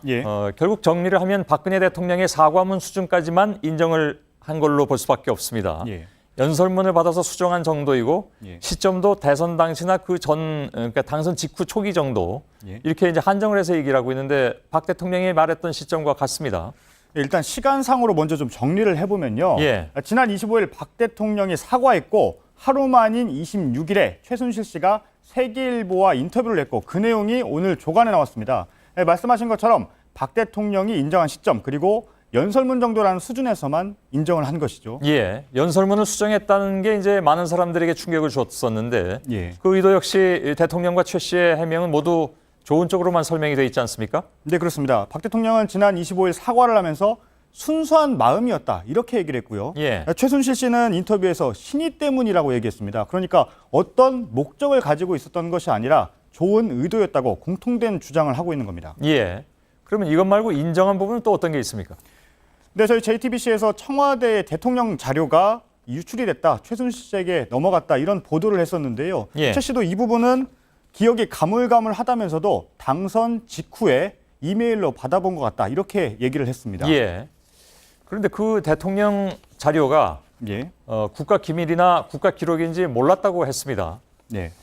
예. 결국 정리를 하면 박근혜 대통령의 사과문 수준까지만 인정을 한 걸로 볼 수밖에 없습니다. 예. 연설문을 받아서 수정한 정도이고 예. 시점도 대선 당시나 그러니까 당선 직후 초기 정도 예. 이렇게 이제 한정을 해서 얘기를 하고 있는데 박 대통령이 말했던 시점과 같습니다. 일단 시간상으로 먼저 좀 정리를 해보면요. 예. 지난 25일 박 대통령이 사과했고 하루 만인 26일에 최순실 씨가 세계일보와 인터뷰를 했고 그 내용이 오늘 조간에 나왔습니다. 말씀하신 것처럼 박 대통령이 인정한 시점 그리고 연설문 정도라는 수준에서만 인정을 한 것이죠. 예, 연설문을 수정했다는 게 이제 많은 사람들에게 충격을 줬었는데 예. 그 의도 역시 대통령과 최 씨의 해명은 모두 좋은 쪽으로만 설명이 돼 있지 않습니까? 네, 그렇습니다. 박 대통령은 지난 25일 사과를 하면서 순수한 마음이었다 이렇게 얘기를 했고요. 예. 최순실 씨는 인터뷰에서 신의 때문이라고 얘기했습니다. 그러니까 어떤 목적을 가지고 있었던 것이 아니라 좋은 의도였다고 공통된 주장을 하고 있는 겁니다. 예. 그러면 이것 말고 인정한 부분은 또 어떤 게 있습니까? 네, 저희 JTBC에서 청와대 대통령 자료가 유출이 됐다, 최순실 씨에게 넘어갔다 이런 보도를 했었는데요. 예. 최 씨도 이 부분은 기억이 가물가물하다면서도 당선 직후에 이메일로 받아본 것 같다 이렇게 얘기를 했습니다. 예. 그런데 그 대통령 자료가 예. 국가 기밀이나 국가 기록인지 몰랐다고 했습니다. 네.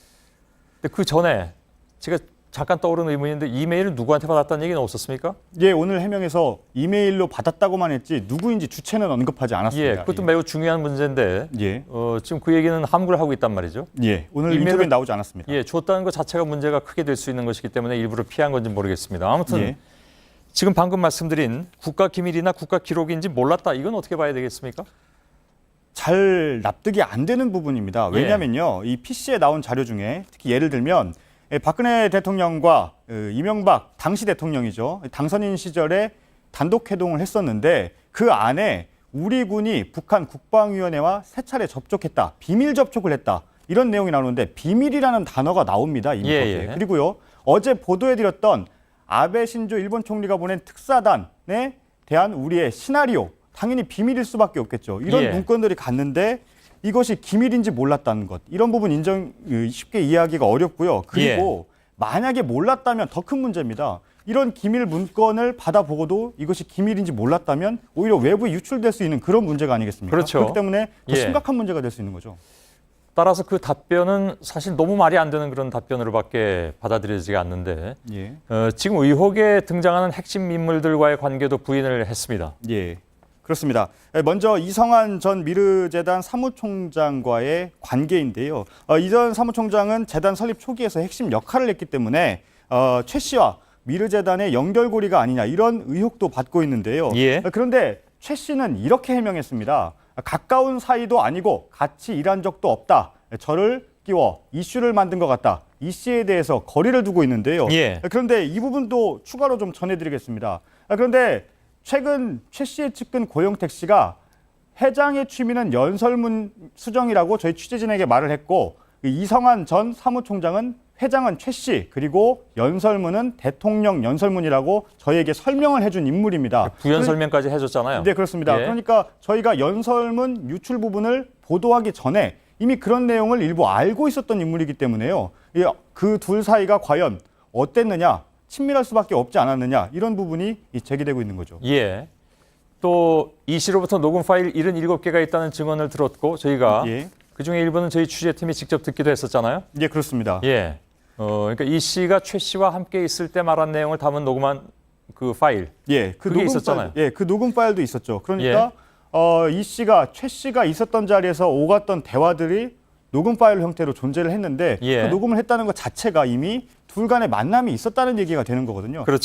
근데 그 전에 제가 잠깐 떠오르는 의문인데 이메일을 누구한테 받았다는 얘기는 없었습니까? 예, 오늘 해명에서 이메일로 받았다고만 했지 누구인지 주체는 언급하지 않았습니다. 예, 그것도 매우 중요한 문제인데 예. 지금 그 얘기는 함구를 하고 있단 말이죠. 예, 오늘 이메일을- 인터뷰에 나오지 않았습니다. 예, 줬다는 것 자체가 문제가 크게 될 수 있는 것이기 때문에 일부러 피한 건지 모르겠습니다. 아무튼 예. 지금 방금 말씀드린 국가 기밀이나 국가 기록인지 몰랐다. 이건 어떻게 봐야 되겠습니까? 잘 납득이 안 되는 부분입니다. 왜냐하면요, 이 PC에 나온 자료 중에 특히 예를 들면 박근혜 대통령과 이명박 당시 대통령이죠. 당선인 시절에 단독 회동을 했었는데 그 안에 우리 군이 북한 국방위원회와 세 차례 접촉했다, 비밀 접촉을 했다 이런 내용이 나오는데 비밀이라는 단어가 나옵니다. 이미 거기에. 예. 그리고요, 어제 보도해드렸던 아베 신조 일본 총리가 보낸 특사단에 대한 우리의 시나리오 당연히 비밀일 수밖에 없겠죠. 이런 예. 문건들이 갔는데 이것이 기밀인지 몰랐다는 것. 이런 부분 쉽게 이해하기가 어렵고요. 그리고 만약에 몰랐다면 더 큰 문제입니다. 이런 기밀 문건을 받아보고도 이것이 기밀인지 몰랐다면 오히려 외부에 유출될 수 있는 그런 문제가 아니겠습니까? 그렇죠. 그렇기 때문에 더 예. 심각한 문제가 될 수 있는 거죠. 따라서 그 답변은 사실 너무 말이 안 되는 그런 답변으로밖에 받아들여지가 않는데 예. 지금 의혹에 등장하는 핵심 인물들과의 관계도 부인을 했습니다. 예. 그렇습니다. 먼저 이성한 전 미르재단 사무총장과의 관계인데요. 이 전 사무총장은 재단 설립 초기에서 핵심 역할을 했기 때문에 최 씨와 미르재단의 연결고리가 아니냐 이런 의혹도 받고 있는데요. 예. 그런데 최 씨는 이렇게 해명했습니다. 가까운 사이도 아니고 같이 일한 적도 없다. 저를 끼워 이슈를 만든 것 같다. 이 씨에 대해서 거리를 두고 있는데요. 예. 그런데 이 부분도 추가로 좀 전해드리겠습니다. 그런데 최근 최 씨의 측근 고영택 씨가 회장의 취미는 연설문 수정이라고 저희 취재진에게 말을 했고 이성한 전 사무총장은 회장은 최 씨 그리고 연설문은 대통령 연설문이라고 저희에게 설명을 해준 인물입니다. 부연 설명까지 해줬잖아요. 네, 그렇습니다. 예. 그러니까 저희가 연설문 유출 부분을 보도하기 전에 이미 그런 내용을 일부 알고 있었던 인물이기 때문에요. 그 둘 사이가 과연 어땠느냐, 친밀할 수밖에 없지 않았느냐 이런 부분이 제기되고 있는 거죠. 예. 또 이 씨로부터 녹음 파일 77개가 있다는 증언을 들었고 저희가 예, 그중에 일부는 저희 취재팀이 직접 듣기도 했었잖아요. 예, 그렇습니다. 예. 그러니까 이 씨가 최 씨와 함께 있을 때 말한 내용을 담은 녹음한 그 파일. 예, 그게 있었잖아요. 예, 그 녹음 파일도 있었죠. 그러니까 이 씨가 최 씨가 있었던 자리에서 오갔던 대화들이 녹음 파일 형태로 존재를 했는데 예. 그 녹음을 했다는 것 자체가 이미 둘 간의 만남이 있었다는 얘기가 되는 거거든요. 그렇죠.